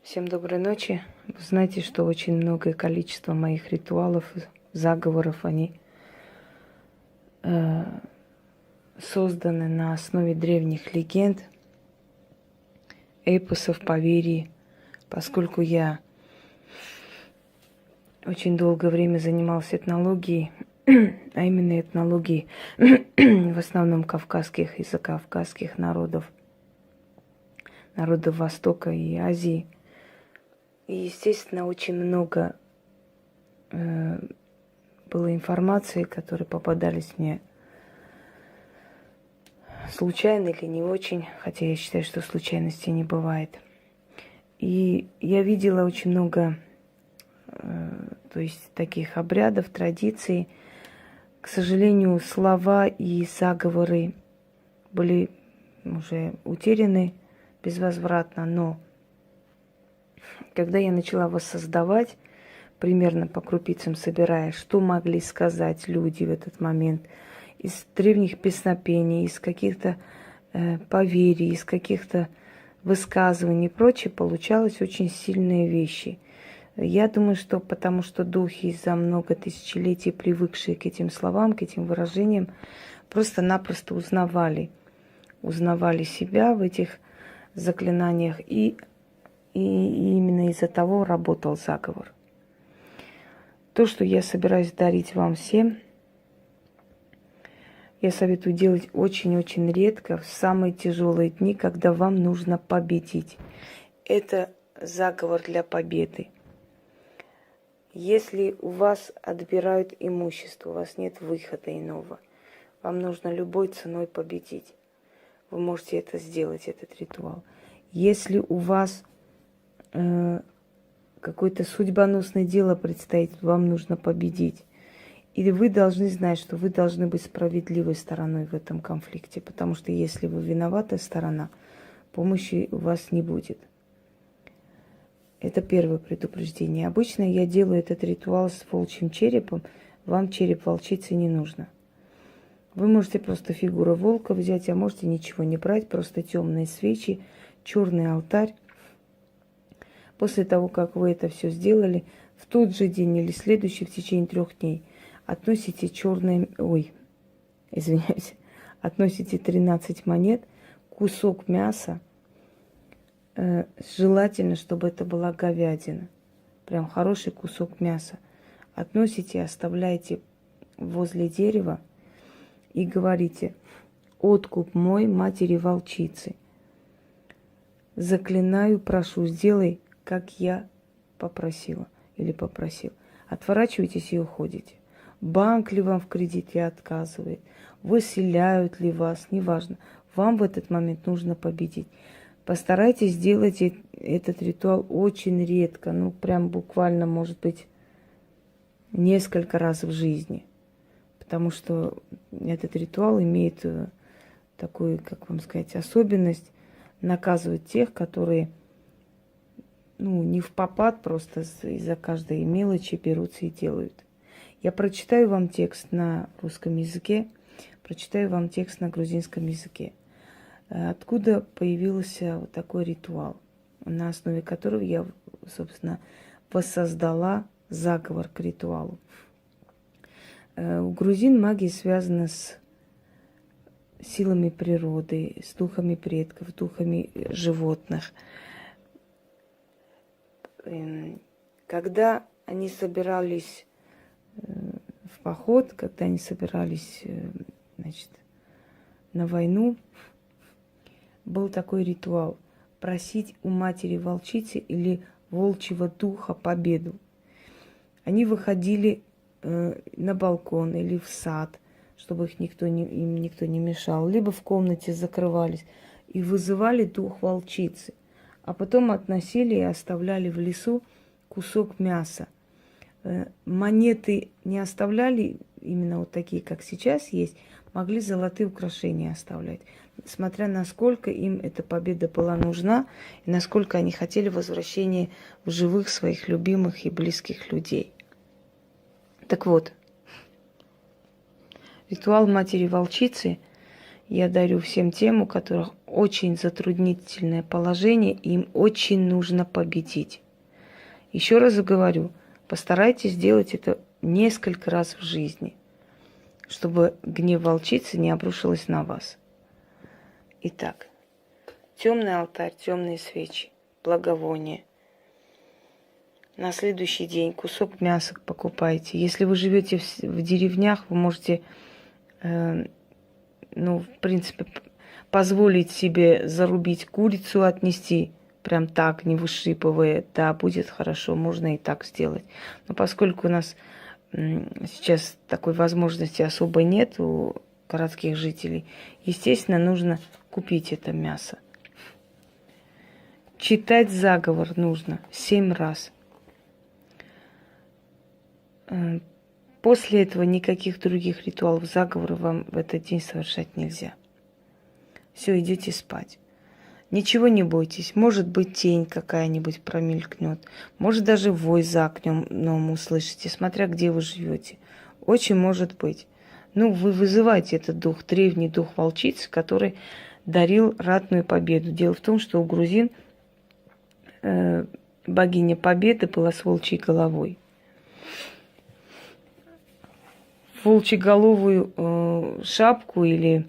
Всем доброй ночи. Вы знаете, что очень многое количество моих ритуалов, заговоров, они созданы на основе древних легенд, эпосов, поверий. Поскольку я очень долгое время занималась этнологией, а именно этнологией в основном кавказских и закавказских народов Востока и Азии. И, естественно, очень много было информации, которые попадались мне случайно или не очень, хотя я считаю, что случайностей не бывает. И я видела очень много, то есть таких обрядов, традиций. К сожалению, слова и заговоры были уже утеряны безвозвратно, но когда я начала воссоздавать, примерно по крупицам собирая, что могли сказать люди в этот момент, из древних песнопений, из каких-то поверий, из каких-то высказываний и прочее, получалось очень сильные вещи. Я думаю, что потому что духи за много тысячелетий, привыкшие к этим словам, к этим выражениям, просто-напросто узнавали себя в этих заклинаниях, и именно из-за того работал заговор. То, что я собираюсь дарить вам всем, я советую делать очень-очень редко, в самые тяжелые дни, когда вам нужно победить. Это заговор для победы. Если у вас отбирают имущество, у вас нет выхода иного, вам нужно любой ценой победить. Вы можете это сделать, этот ритуал. Если у вас какое-то судьбоносное дело предстоит, вам нужно победить. Или вы должны знать, что вы должны быть справедливой стороной в этом конфликте, потому что если вы виноватая сторона, помощи у вас не будет. Это первое предупреждение. Обычно я делаю этот ритуал с волчьим черепом, вам череп волчицы не нужно. Вы можете просто фигуру волка взять, а можете ничего не брать, просто темные свечи, черный алтарь. После того, как вы это все сделали, в тот же день или следующий, в течение 3 дней, относите 13 монет, кусок мяса, желательно, чтобы это была говядина, прям хороший кусок мяса. Относите, оставляете возле дерева и говорите: «Откуп мой матери волчицы. Заклинаю, прошу, сделай, как я попросила или попросил». Отворачиваетесь и уходите. Банк ли вам в кредите отказывает, выселяют ли вас, неважно. Вам в этот момент нужно победить. Постарайтесь сделать этот ритуал очень редко, прям буквально, может быть, несколько раз в жизни. Потому что этот ритуал имеет такую, как вам сказать, особенность наказывать тех, которые не впопад, просто из-за каждой мелочи берутся и делают. Я прочитаю вам текст на русском языке, прочитаю вам текст на грузинском языке. Откуда появился вот такой ритуал, на основе которого я, собственно, воссоздала заговор к ритуалу. У грузин магия связана с силами природы, с духами предков, духами животных. Когда они собирались в поход, когда они собирались, на войну, был такой ритуал – просить у матери волчицы или волчьего духа победу. Они выходили на балкон или в сад, чтобы им никто не мешал, либо в комнате закрывались и вызывали дух волчицы, а потом относили и оставляли в лесу кусок мяса. Монеты не оставляли именно вот такие, как сейчас есть, могли золотые украшения оставлять, смотря насколько им эта победа была нужна и насколько они хотели возвращения в живых своих любимых и близких людей. Так вот, ритуал матери волчицы я дарю всем тем, у которых очень затруднительное положение, и им очень нужно победить. Еще раз говорю, постарайтесь сделать это несколько раз в жизни, чтобы гнев волчицы не обрушилась на вас. Итак, темный алтарь, темные свечи, благовония. На следующий день кусок мяса покупайте. Если вы живете в деревнях, вы можете, в принципе, позволить себе зарубить курицу, отнести прям так, не вышипывая. Да, будет хорошо, можно и так сделать. Но поскольку у нас сейчас такой возможности особо нет у городских жителей, естественно, нужно купить это мясо. Читать заговор нужно 7 раз. После этого никаких других ритуалов заговора вам в этот день совершать нельзя. Все, идете спать. Ничего не бойтесь. Может быть, тень какая-нибудь промелькнет. Может, даже вой за окном услышите, смотря где вы живете. Очень может быть. Вы вызываете этот дух, древний дух волчицы, который дарил ратную победу. Дело в том, что у грузин богиня победы была с волчьей головой. Волчьеголовую шапку или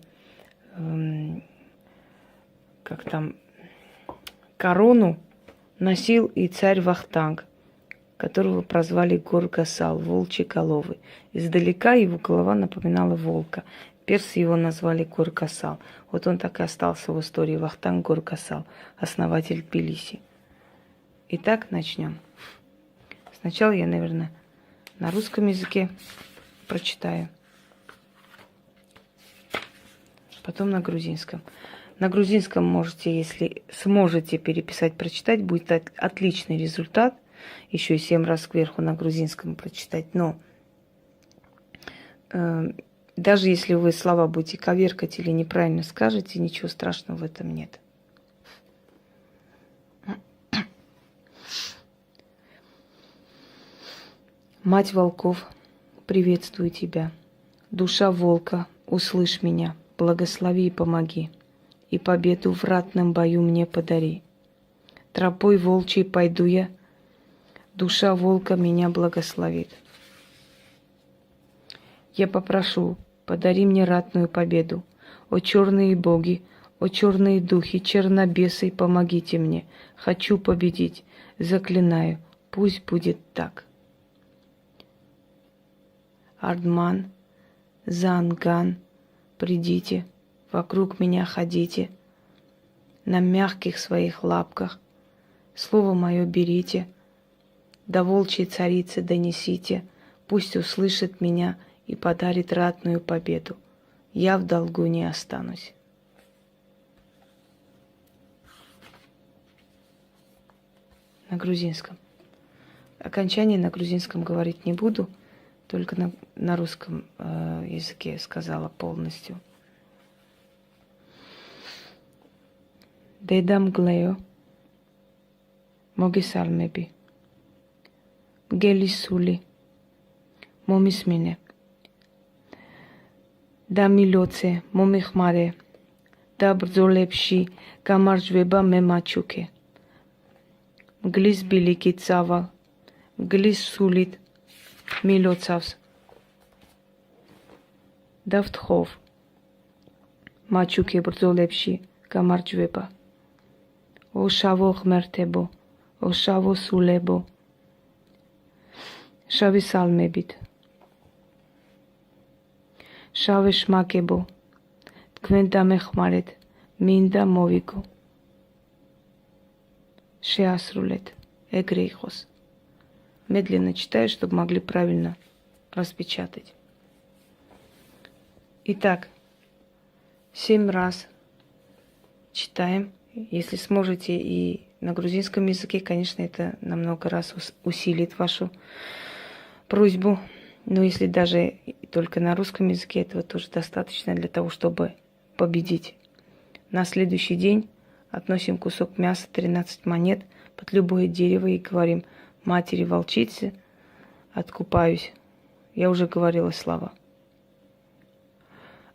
корону носил и царь Вахтанг, которого прозвали Горгасал, волчьеголовый. Издалека его голова напоминала волка. Персы его назвали Горгасал. Вот он так и остался в истории, Вахтанг Горгасал, основатель Тбилиси. Итак, начнем. Сначала я, наверное, на русском языке прочитаю, потом на грузинском. На грузинском можете, если сможете переписать, прочитать, будет отличный результат. Еще и 7 раз кверху на грузинском прочитать. Но даже если вы слова будете коверкать или неправильно скажете, ничего страшного в этом нет. Мать волков, приветствую тебя. Душа волка, услышь меня, благослови и помоги, и победу в ратном бою мне подари. Тропой волчьей пойду я, душа волка меня благословит. Я попрошу, подари мне ратную победу. О черные боги, о черные духи, чернобесы, помогите мне. Хочу победить, заклинаю, пусть будет так. Ардман, Занган, придите, вокруг меня ходите, на мягких своих лапках, слово мое берите, до волчьей царицы донесите, пусть услышит меня и подарит ратную победу. Я в долгу не останусь. На грузинском. Окончание на грузинском говорить не буду. Только на русском языке сказала полностью. Дедам глео, могисалмеби, гелисули, момисмине, да милоце, момихмаре, да брзолепши, камарджвеба мемачуке, мглис билики цавал, мглис сулит, Милоцавс. Давтхов. Мачуке брзолепши, камарджвеба. О шаво хмертебо, о шаво сулебо. Шави салмебит. Шаве шмакебо. Тквенда мехмарет, минда мовико. Шеасрулет, эгрейхос. Медленно читаю, чтобы могли правильно распечатать. Итак, 7 раз читаем. Если сможете и на грузинском языке, конечно, это намного раз усилит вашу просьбу. Но если даже только на русском языке, этого тоже достаточно для того, чтобы победить. На следующий день относим кусок мяса, 13 монет под любое дерево и говорим: матери волчицы, откупаюсь. Я уже говорила слова.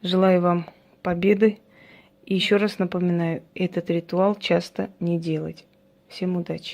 Желаю вам победы И еще раз напоминаю, этот ритуал часто не делать. Всем удачи!